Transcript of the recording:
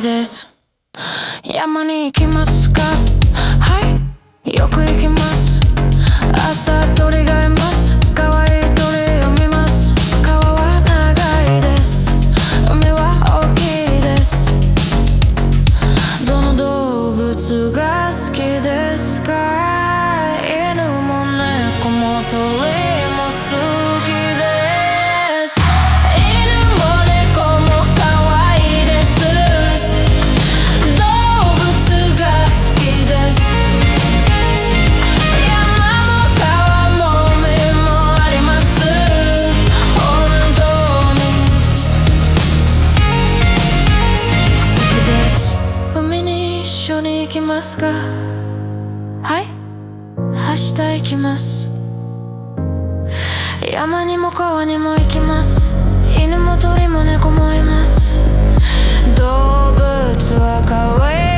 です。山に行きますか？はい、よく行きます。朝鳥がいます。可愛い鳥を見ます。川は長いです。海は大きいです。どの動物が好きですか？犬も猫も鳥も好きです。犬も猫も可愛いです。動物が好きです。山も川も海もあります。本当に好きです。海に一緒に行きますか？はい、明日行きます。山にも川にも行きます。犬も鳥も猫もいます。動物は可愛い